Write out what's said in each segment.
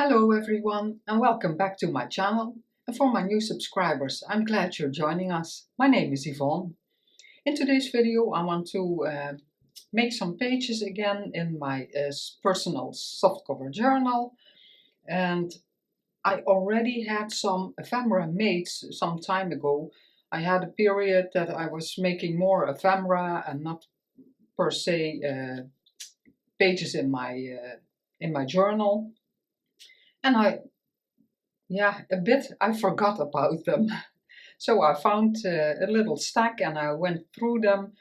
Hello everyone and welcome back to my channel. And for my new subscribers, I'm glad you're joining us. My name is Yvonne. In today's video I want to make some pages again in my personal softcover journal. And I already had some ephemera made some time ago. I had a period that I was making more ephemera and not per se pages in my journal. And I forgot about them. So I found a little stack and I went through them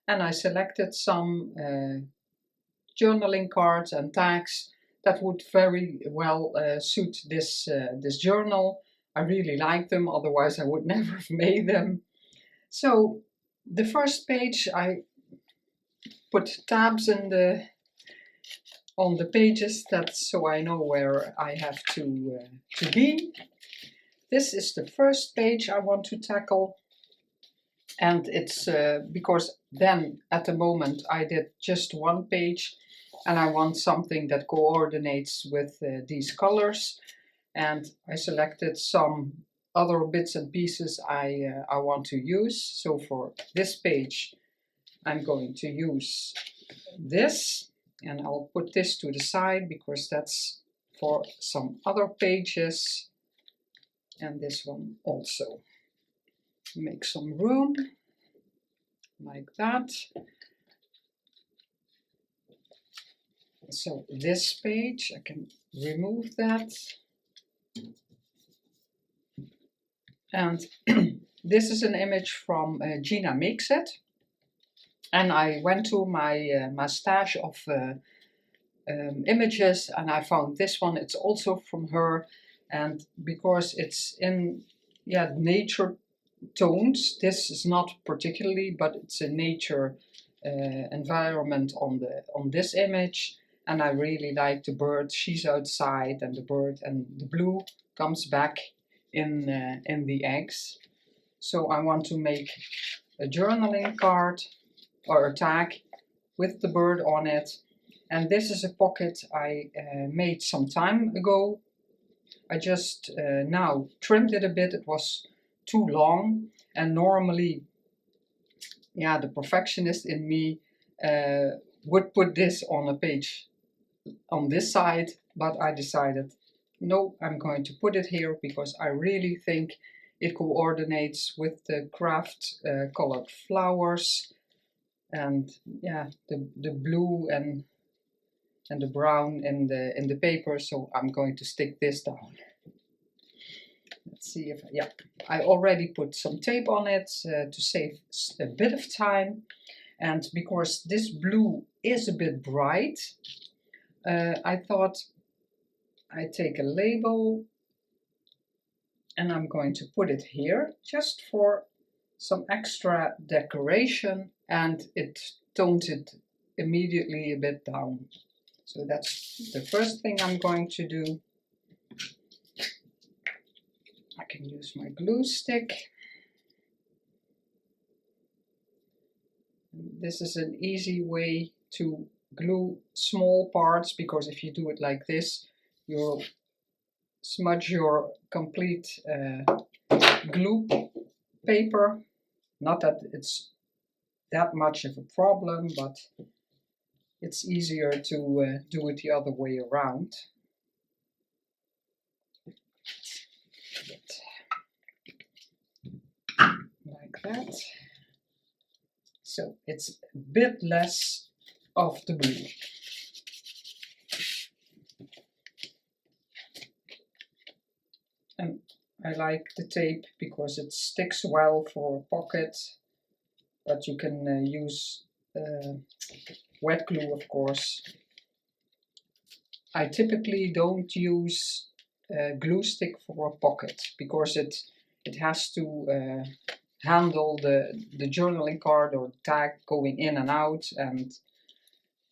and I selected some journaling cards and tags that would very well suit this journal. I really like them, otherwise I would never have made them. So the first page I put tabs on the pages, that's so I know where I have to be. This is the first page I want to tackle, and it's because then at the moment I did just one page and I want something that coordinates with these colors, and I selected some other bits and pieces I want to use. So for this page I'm going to use this, and I'll put this to the side because that's for some other pages. And this one also. Make some room, like that. So this page, I can remove that. And this is an image from Gina Makes It. And I went to my stash of images and I found this one. It's also from her. And because it's in nature tones, this is not particularly, but it's a nature environment on this image, and I really like the bird. She's outside and the bird, and the blue comes back in the eggs. So I want to make a journaling card or a tag with the bird on it. And this is a pocket I made some time ago. I just now trimmed it a bit. It was too long, and normally, the perfectionist in me would put this on a page on this side, but I decided, no, I'm going to put it here because I really think it coordinates with the craft colored flowers, and the blue and the brown in the paper. So I'm going to stick this down. Let's see if, I already put some tape on it to save a bit of time. And because this blue is a bit bright, I thought I'd take a label and I'm going to put it here just for some extra decoration, and it tones it immediately a bit down. So that's the first thing I'm going to do. I can use my glue stick. This is an easy way to glue small parts, because if you do it like this, you'll smudge your complete glue paper. Not that it's that much of a problem, but it's easier to do it the other way around. Like that. So it's a bit less of the blue. And I like the tape because it sticks well for a pocket, but you can use wet glue, of course. I typically don't use glue stick for a pocket because it has to handle the journaling card or tag going in and out, and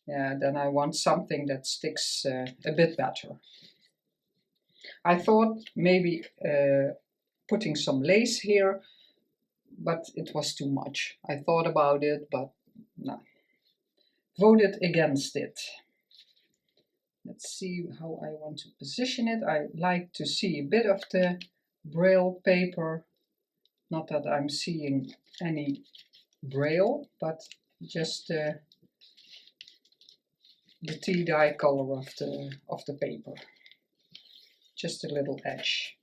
then I want something that sticks a bit better. I thought maybe putting some lace here, but it was too much. I thought about it, but no. Voted against it. Let's see how I want to position it. I like to see a bit of the braille paper. Not that I'm seeing any braille, but just the tea dye color of the paper. Just a little edge.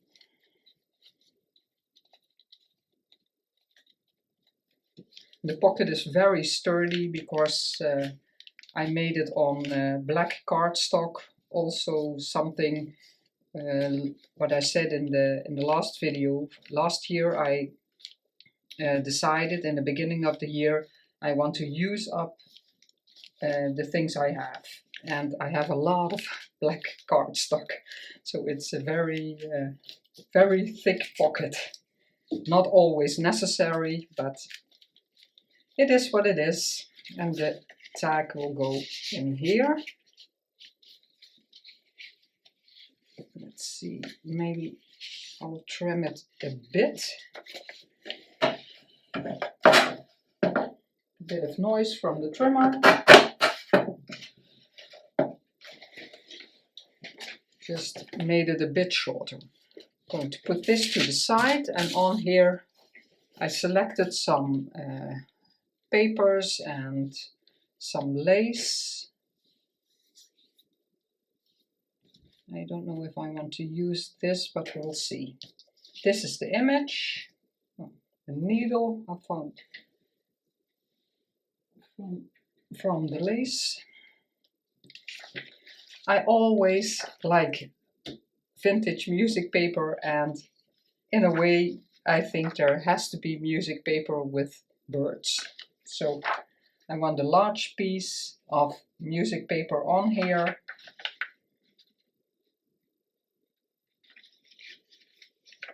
The pocket is very sturdy because I made it on black cardstock. Also something what I said in the last video. Last year I decided in the beginning of the year I want to use up the things I have, and I have a lot of black cardstock, so it's a very very thick pocket. Not always necessary, but it is what it is. And the tag will go in here. Let's see, maybe I'll trim it a bit. A bit of noise from the trimmer. Just made it a bit shorter. I'm going to put this to the side, and on here I selected some papers and some lace. I don't know if I want to use this, but we'll see. This is the image. Oh, a needle I found from the lace. I always like vintage music paper, and in a way I think there has to be music paper with birds. So I want a large piece of music paper on here.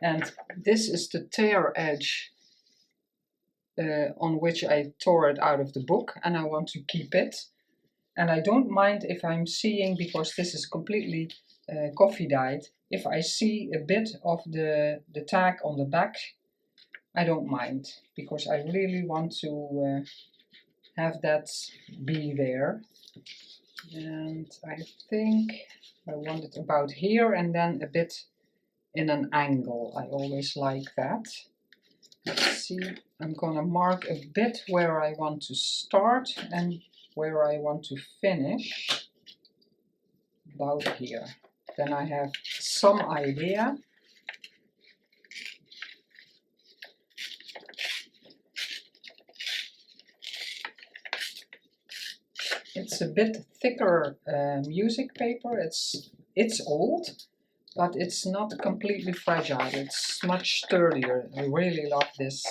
And this is the tear edge on which I tore it out of the book, and I want to keep it. And I don't mind if I'm seeing, because this is completely coffee dyed, if I see a bit of the tag on the back, I don't mind, because I really want to have that be there. And I think I want it about here, and then a bit in an angle. I always like that. Let's see, I'm gonna mark a bit where I want to start and where I want to finish, about here. Then I have some idea. It's a bit thicker music paper. It's old, but it's not completely fragile. It's much sturdier. I really love this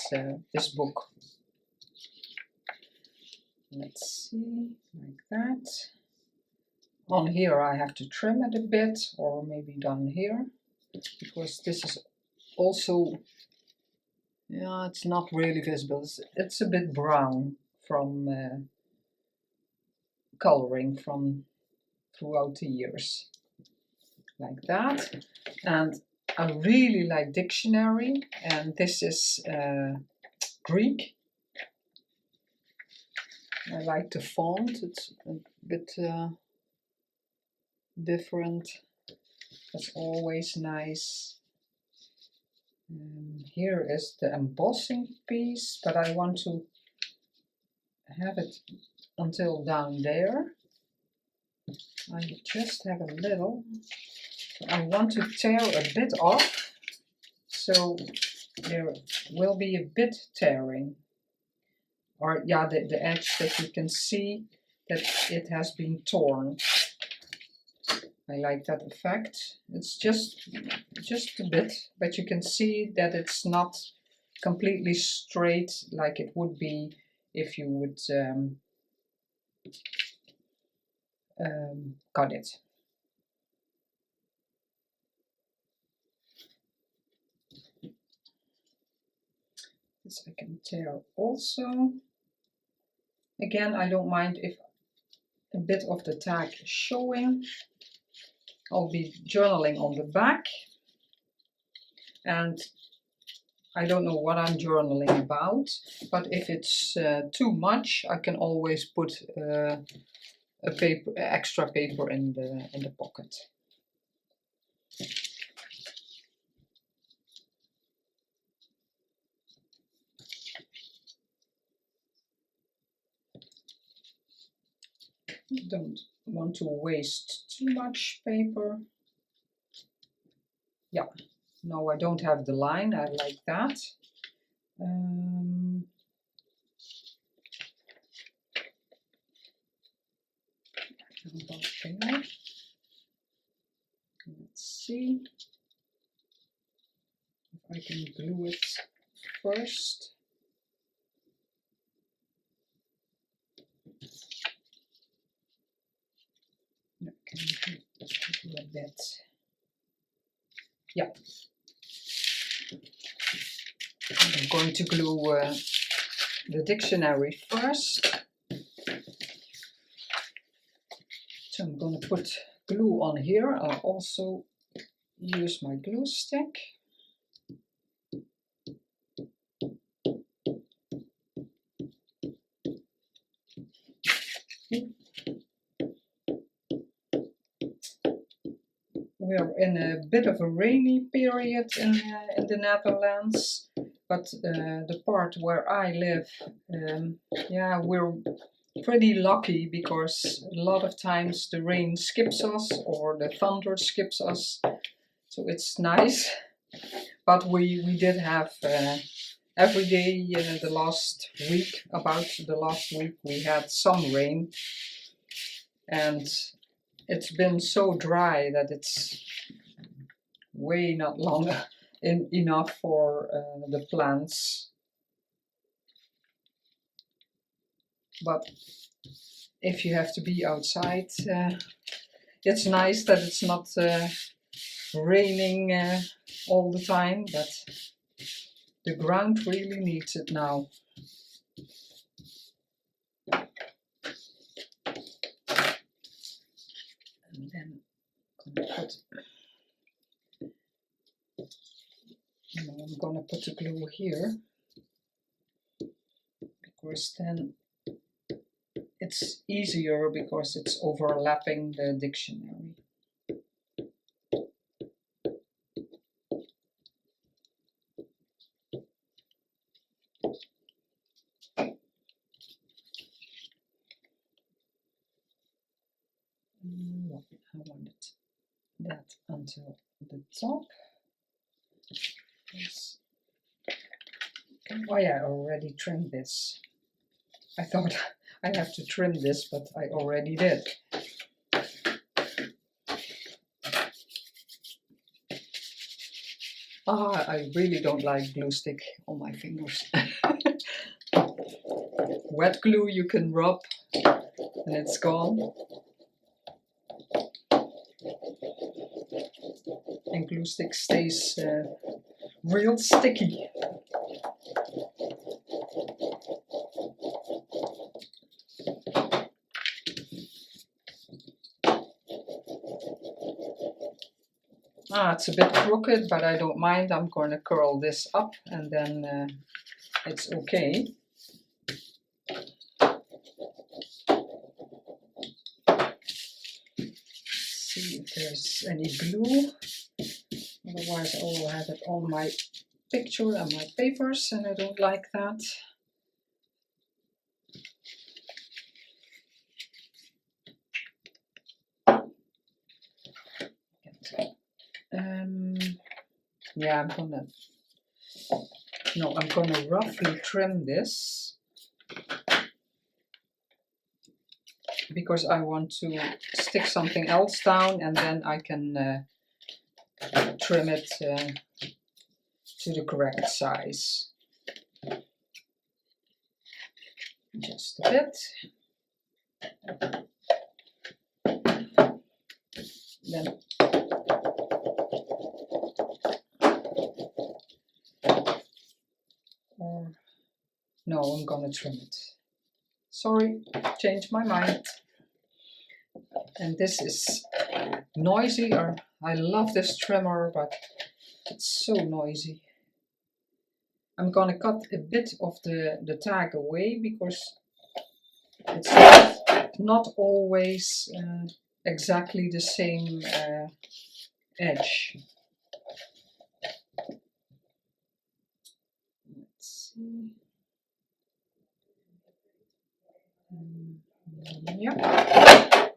this book. Let's see, like that. On here I have to trim it a bit, or maybe down here, because this is also, yeah, it's not really visible. It's a bit brown from coloring from throughout the years. Like that. And I really like dictionary, and this is Greek. I like the font, it's a bit different. That's always nice. Here is the embossing piece, but I want to have it until down there. I just have a little. I want to tear a bit off, so there will be a bit tearing. Or yeah, the edge that you can see that it has been torn. I like that effect. It's just a bit, but you can see that it's not completely straight like it would be if you would cut it. This I can tear also. Again, I don't mind if a bit of the tag is showing. I'll be journaling on the back, and I don't know what I'm journaling about, but if it's too much, I can always put a paper, extra paper in the pocket. Don't want to waste too much paper. Yeah, no, I don't have the line. I like that. About there. Let's see if I can glue it first. No, can do a bit. Yeah. I'm going to glue the dictionary first. So I'm going to put glue on here. I'll also use my glue stick. We're in a bit of a rainy period in the Netherlands, but the part where I live, yeah, we're pretty lucky because a lot of times the rain skips us or the thunder skips us, so it's nice. But we did have every day the last week, about the last week, we had some rain, and it's been so dry that it's way not long enough for the plants. But if you have to be outside, it's nice that it's not raining all the time, but the ground really needs it now. And then I'm gonna put the glue here, because then it's easier because it's overlapping the dictionary. I wanted that until the top. Yes. Oh yeah, I already trimmed this. I thought I have to trim this, but I already did. I really don't like glue stick on my fingers. Wet glue you can rub and it's gone. And glue stick stays real sticky. It's a bit crooked, but I don't mind. I'm going to curl this up and then it's okay. See if there's any glue. Otherwise I will have it on my picture and my papers, and I don't like that. Yeah, I'm gonna roughly trim this because I want to stick something else down, and then I can trim it to the correct size. Just a bit. Then no, I'm gonna trim it. Sorry, changed my mind. And this is noisy, or I love this trimmer, but it's so noisy. I'm gonna cut a bit of the tag away because It's not always exactly the same edge. Let's see. Yeah.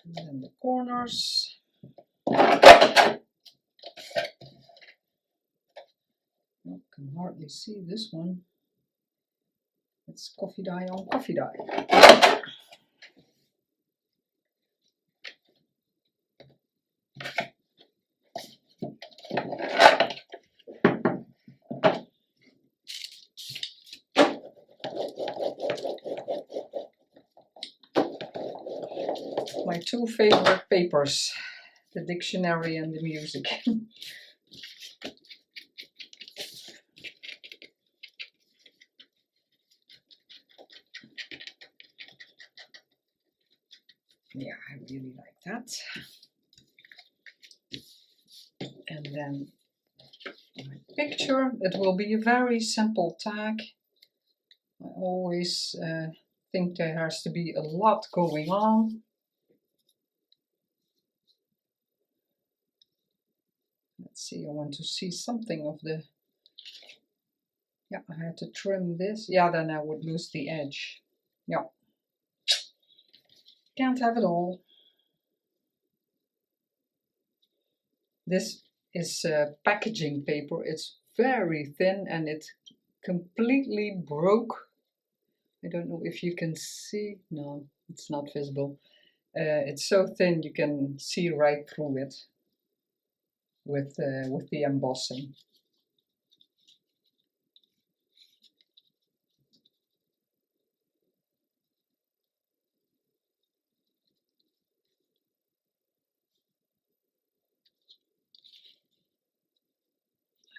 And then the corners. I can hardly see this one. It's coffee dye on coffee dye. My two favorite papers, the dictionary and the music. Yeah, I really like that. And then my picture, it will be a very simple tag. I always think there has to be a lot going on. Let's see, I want to see something of the, yeah, I had to trim this. Yeah, then I would lose the edge. Yeah. Can't have it all. This is packaging paper. It's very thin and it completely broke. I don't know if you can see. No, it's not visible. It's so thin you can see right through it with the embossing.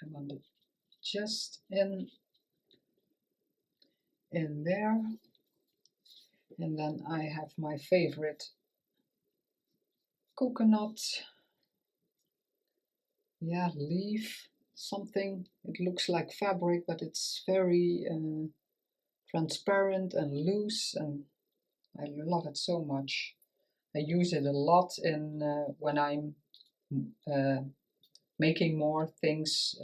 I want it just in there. And then I have my favorite coconut, yeah, leaf, something. It looks like fabric, but it's very transparent and loose, and I love it so much. I use it a lot in when I'm making more things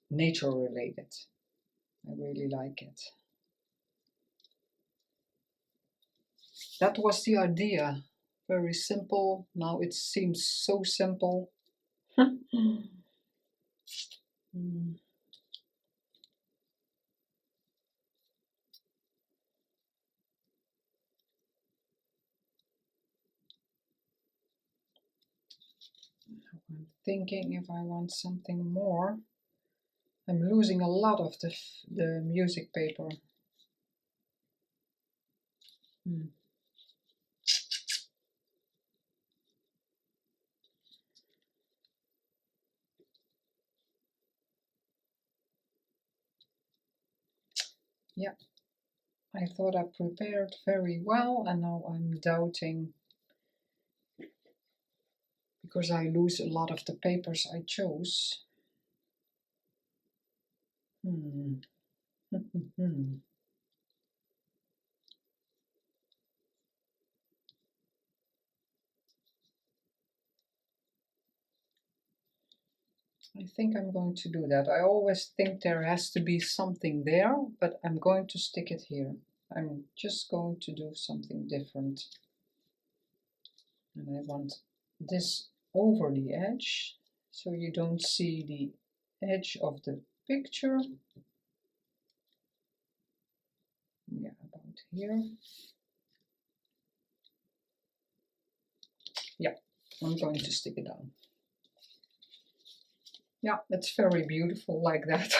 nature related. I really like it. That was the idea. Very simple. Now it seems so simple. Mm. I'm thinking if I want something more. I'm losing a lot of the music paper. Hmm. Yeah, I thought I prepared very well, and now I'm doubting because I lose a lot of the papers I chose. Hmm. I think I'm going to do that. I always think there has to be something there, but I'm going to stick it here. I'm just going to do something different. And I want this over the edge, so you don't see the edge of the picture. Yeah, about here. Yeah, I'm going to stick it down. Yeah, it's very beautiful like that.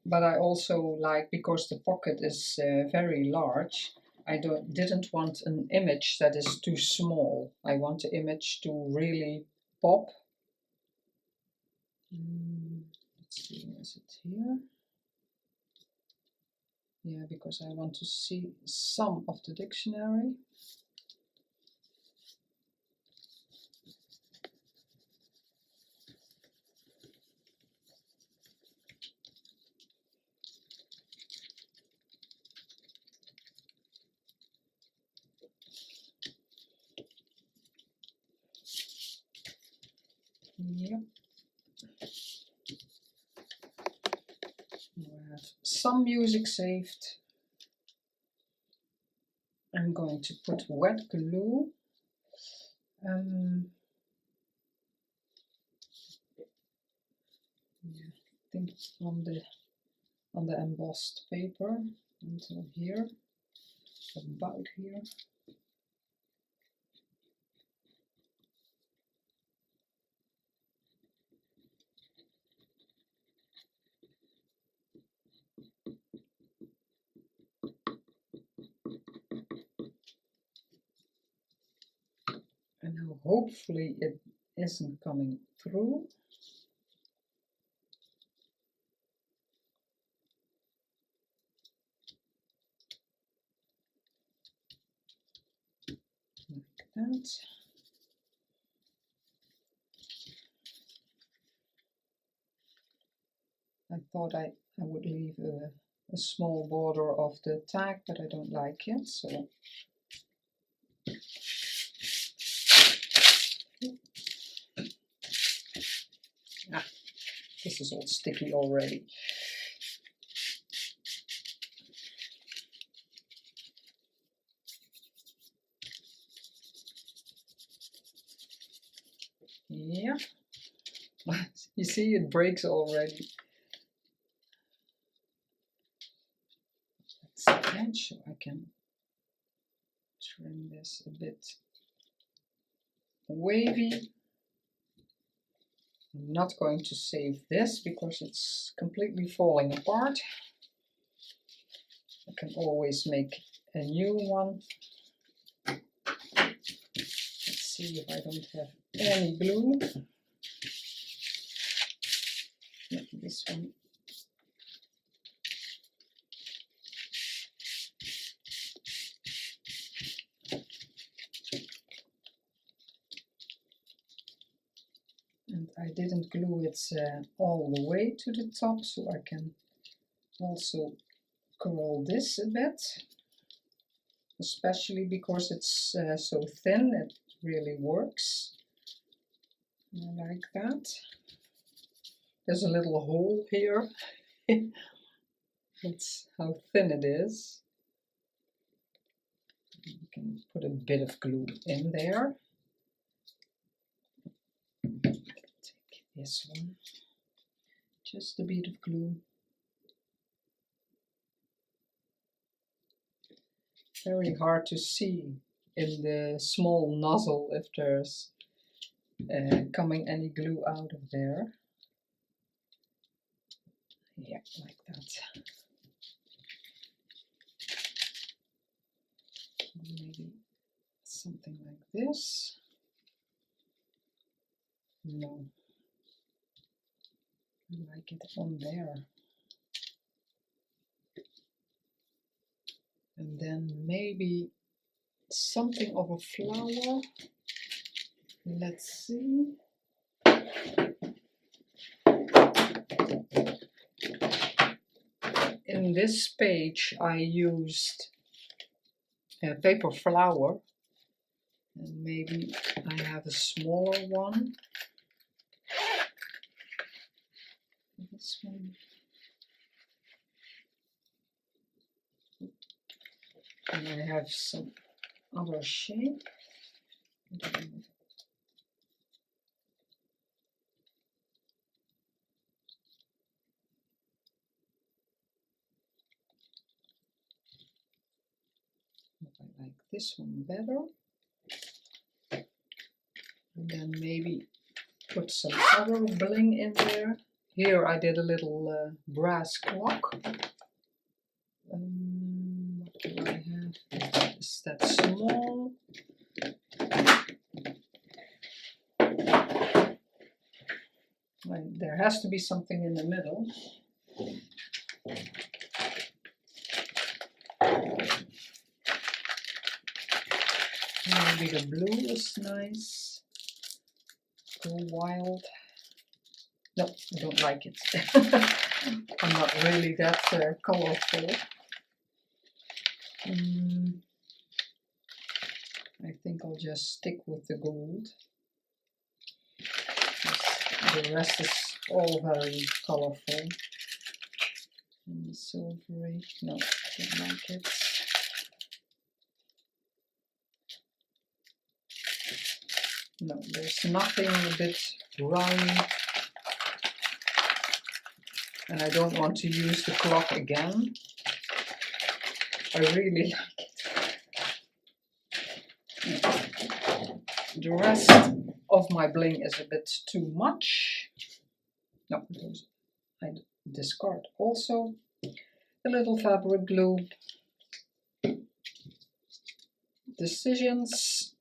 But I also like, because the pocket is very large, I didn't want an image that is too small. I want the image to really pop. Let's see, is it here? Yeah, because I want to see some of the dictionary. Yep. I have some music saved. I'm going to put wet glue. Yeah, I think on the embossed paper until here, about here. And now hopefully it isn't coming through. Like that. I thought I would leave a small border of the tag, but I don't like it, so this is all sticky already. Yeah, you see it breaks already. Let's see, I can trim this a bit wavy. I'm not going to save this because it's completely falling apart. I can always make a new one. Let's see if I don't have any glue. Yeah, this one. And I didn't glue it all the way to the top, so I can also curl this a bit, especially because it's so thin. It really works. I like that. There's a little hole here. That's how thin it is. You can put a bit of glue in there. Take this one. Just a bit of glue. Very hard to see in the small nozzle if there's coming any glue out of there. Yeah, like that. Maybe something like this. No, I like it on there. And then maybe something of a flower. Let's see. In this page I used a paper flower, and maybe I have a smaller one. This one. And I have some other shape. I like this one better. And then maybe put some other bling in there. Here I did a little brass clock. What do I have? Is that small? There has to be something in the middle. Maybe the blue is nice. Go wild. No, I don't like it. I'm not really that colorful. I think I'll just stick with the gold. Let's The rest is all very colorful. And the silvery, no, I don't like it. No, there's nothing a bit browny. And I don't want to use the clock again. I really like it. The rest of my bling is a bit too much. No, those I discard also. A little fabric glue. Decisions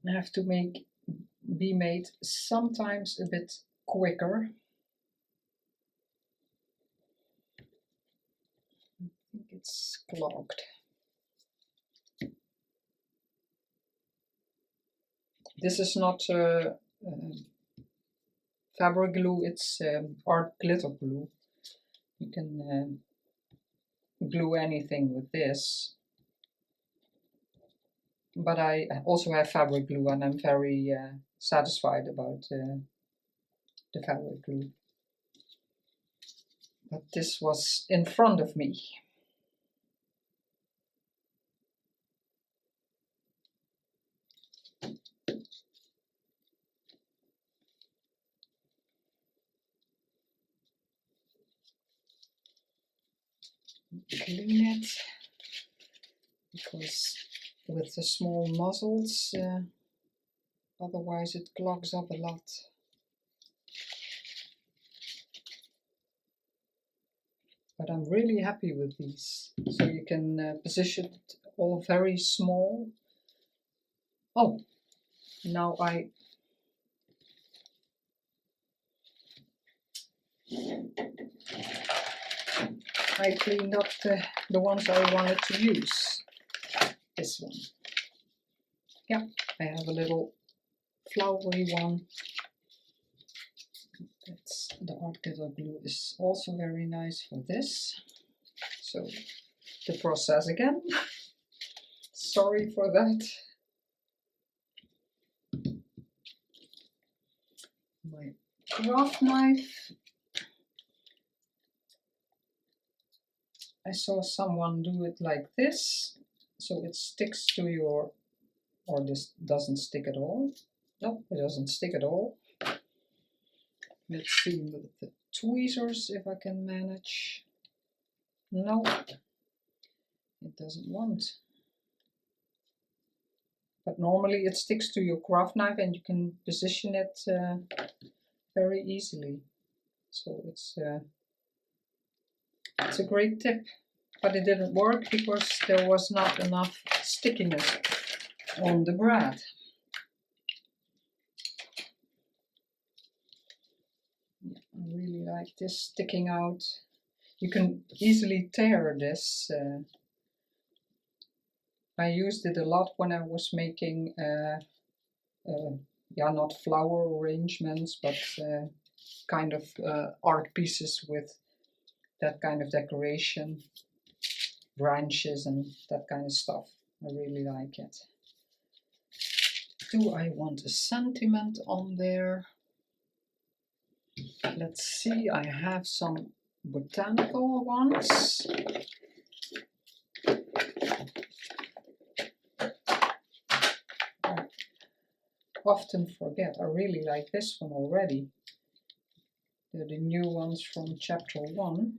have to be made sometimes a bit quicker. I think it's clogged. This is not fabric glue, it's art glitter glue. You can glue anything with this. But I also have fabric glue and I'm very satisfied about the fabric glue. But this was in front of me. Clean it, because with the small nozzles, otherwise it clogs up a lot. But I'm really happy with these. So you can position it all very small. Oh, now I cleaned up the ones I wanted to use. This one. Yeah, I have a little flowery one. That's the art glitter glue is also very nice for this. So the process again. Sorry for that. My craft knife. I saw someone do it like this, so it sticks to your, or this doesn't stick at all. No, it doesn't stick at all. Let's see with the tweezers if I can manage. No, it doesn't want. But normally it sticks to your craft knife and you can position it very easily. So it's a great tip. But it didn't work because there was not enough stickiness on the brad. I really like this sticking out. You can easily tear this. I used it a lot when I was making, yeah, not flower arrangements, but kind of art pieces with that kind of decoration, branches and that kind of stuff. I really like it. Do I want a sentiment on there? Let's see, I have some botanical ones. I often forget, I really like this one already. They're the new ones from chapter 1.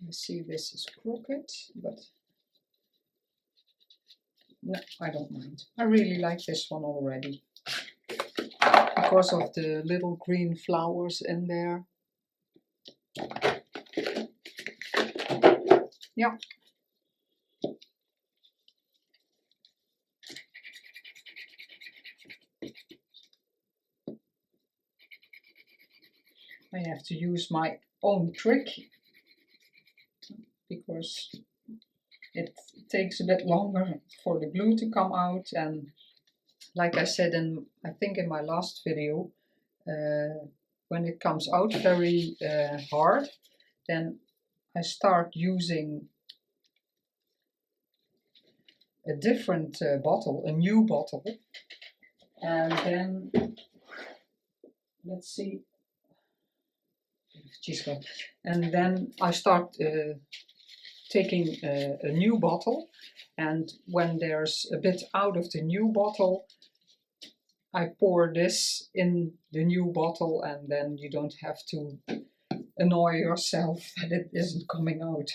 You see this is crooked, but no, I don't mind. I really like this one already. Because of the little green flowers in there. Yeah. I have to use my own trick because it takes a bit longer for the glue to come out, and like I said in, I think in my last video, when it comes out very hard, then I start using a different bottle, a new bottle, and then let's see. Cheesecloth. And then I start taking a new bottle, and when there's a bit out of the new bottle, I pour this in the new bottle, and then you don't have to annoy yourself that it isn't coming out.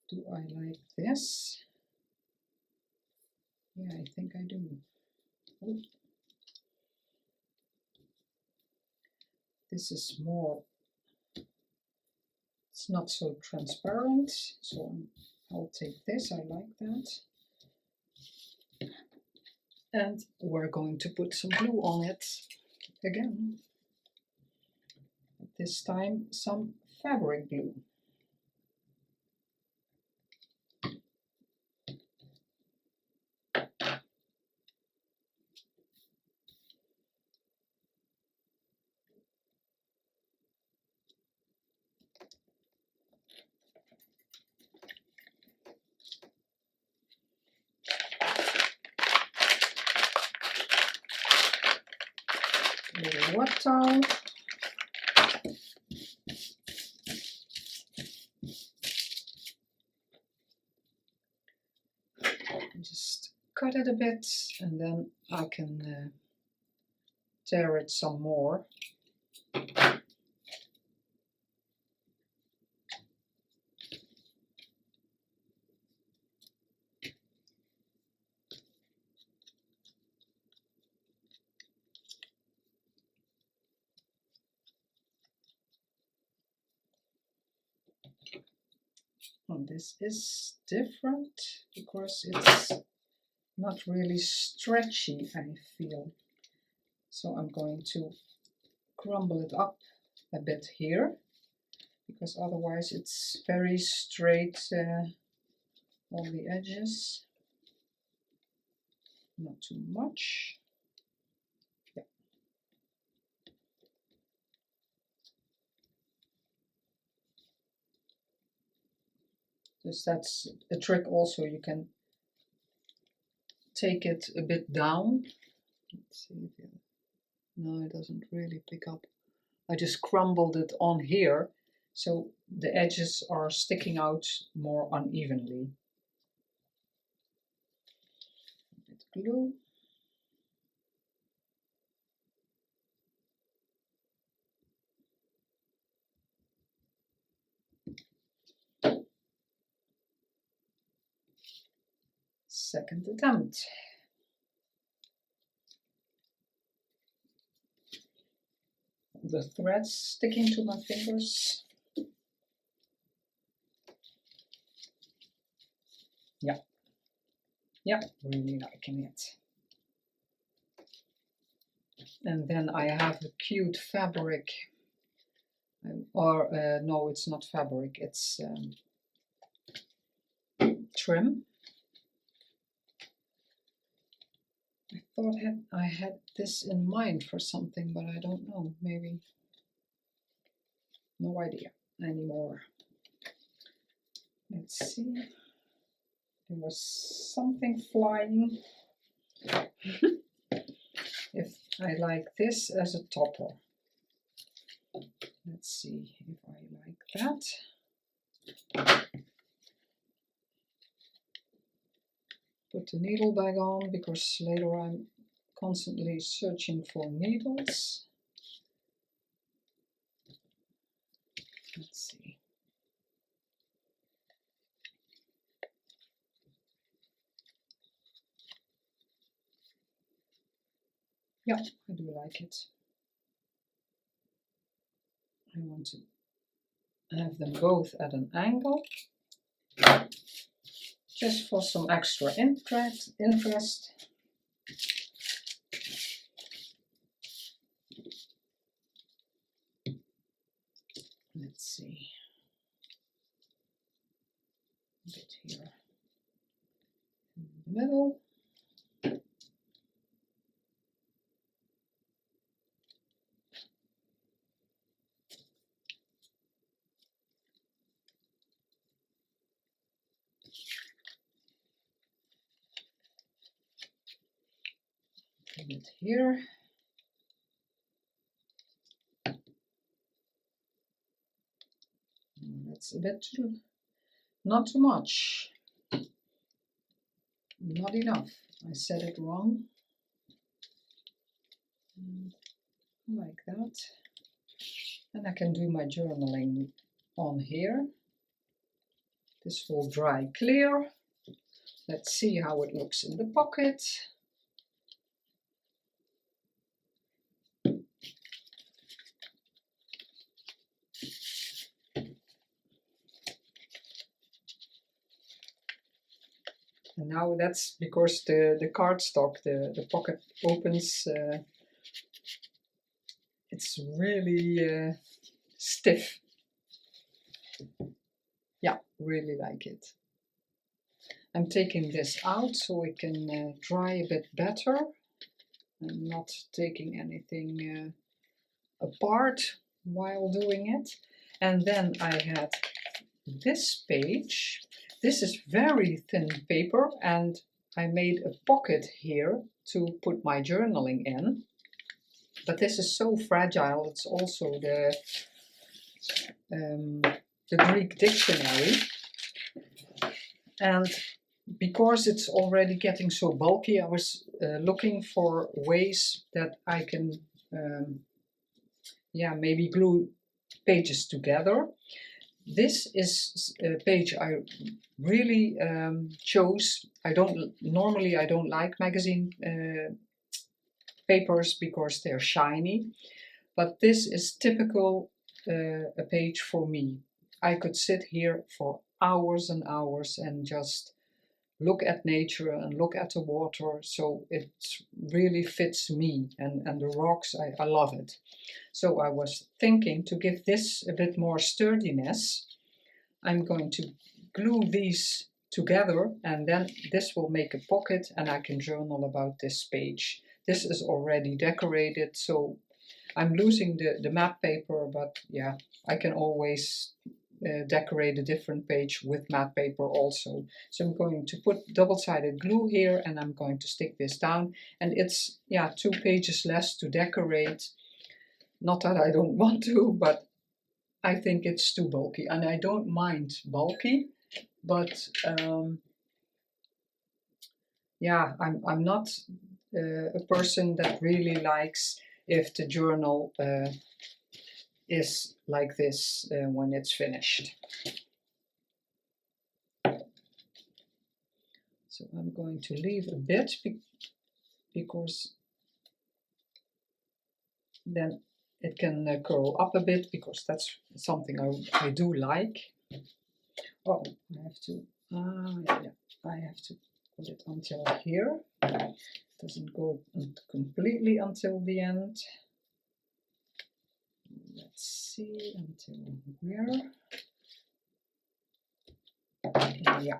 Do I like this? Yeah, I think I do. Oh. This is more, it's not so transparent, so I'll take this, I like that. And we're going to put some glue on it again. This time some fabric glue. A little wet towel. Just cut it a bit, and then I can tear it some more. And this is different because it's not really stretchy, I feel. So I'm going to crumble it up a bit here, because otherwise it's very straight on the edges. Not too much. Yeah. Just that's a trick also, you can take it a bit down. Let's see if you... No, it doesn't really pick up. I just crumbled it on here, so the edges are sticking out more unevenly. A bit glue. Second attempt. The threads sticking to my fingers. Yeah. Yeah, really liking it. And then I have a cute fabric, or no, it's not fabric, it's trim. I thought I had this in mind for something, but I don't know, maybe. No idea anymore. Let's see. There was something flying. If I like this as a topper. Let's see if I like that. Put the needle bag on, because later I'm constantly searching for needles. Let's see. Yeah, I do like it. I want to have them both at an angle, just for some extra interest. Let's see. A bit here in the middle. A bit here. That's a bit too, not too much. Not enough. I said it wrong. Like that. And I can do my journaling on here. This will dry clear. Let's see how it looks in the pocket. And now that's because the cardstock, the pocket opens, it's really stiff. Yeah, really like it. I'm taking this out so it can dry a bit better. I'm not taking anything apart while doing it. And then I had this page. This is very thin paper and I made a pocket here to put my journaling in. But this is so fragile. It's also the Greek dictionary. And because it's already getting so bulky, I was looking for ways that I can maybe glue pages together. This is a page I really chose. I don't like magazine papers because they're shiny, but this is typical a page for me. I could sit here for hours and hours and just look at nature and look at the water, so it really fits me, and the rocks, I love it. So I was thinking to give this a bit more sturdiness, I'm going to glue these together and then this will make a pocket and I can journal about this page. This is already decorated, so I'm losing the map paper, but yeah, I can always decorate a different page with matte paper also. So I'm going to put double-sided glue here and I'm going to stick this down, and it's 2 pages less to decorate. Not that I don't want to, but I think it's too bulky, and I don't mind bulky, but I'm not a person that really likes if the journal is like this when it's finished. So I'm going to leave a bit because then it can curl up a bit, because that's something I do like. Oh, I have to, I have to put it until here. It doesn't go completely until the end. Let's see, until where? Yeah.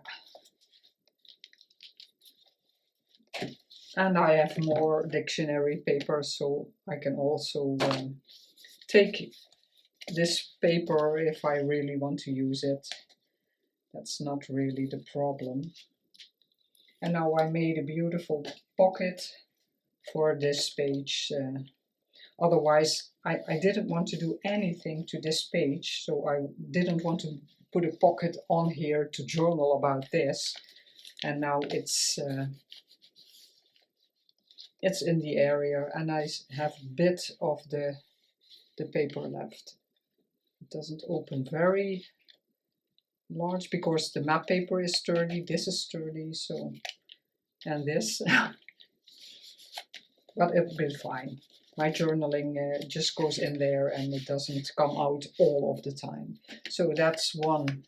And I have more dictionary paper, so I can also take this paper if I really want to use it. That's not really the problem. And now I made a beautiful pocket for this page. Otherwise, I didn't want to do anything to this page, so I didn't want to put a pocket on here to journal about this. And now it's in the area, and I have a bit of the paper left. It doesn't open very large because the map paper is sturdy, this is sturdy, so, and this, but it'll be fine. My journaling just goes in there and it doesn't come out all of the time. So that's one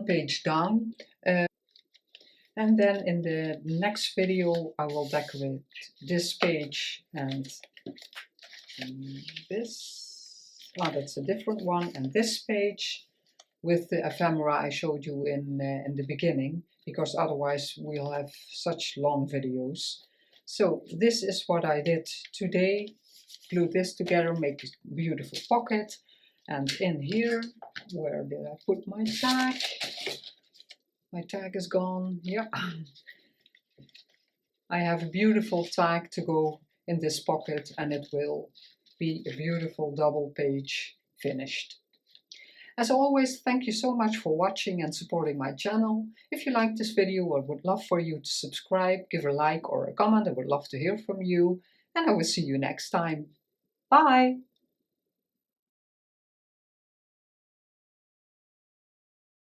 page down. And then in the next video I will decorate this page and this. Oh, that's a different one. And this page with the ephemera I showed you in the beginning, because otherwise we'll have such long videos. So this is what I did today. Glue this together, make a beautiful pocket. And in here, where did I put my tag? My tag is gone. Yeah. I have a beautiful tag to go in this pocket, and it will be a beautiful double page finished. As always, thank you so much for watching and supporting my channel. If you liked this video, I would love for you to subscribe, give a like or a comment. I would love to hear from you, and I will see you next time. Bye!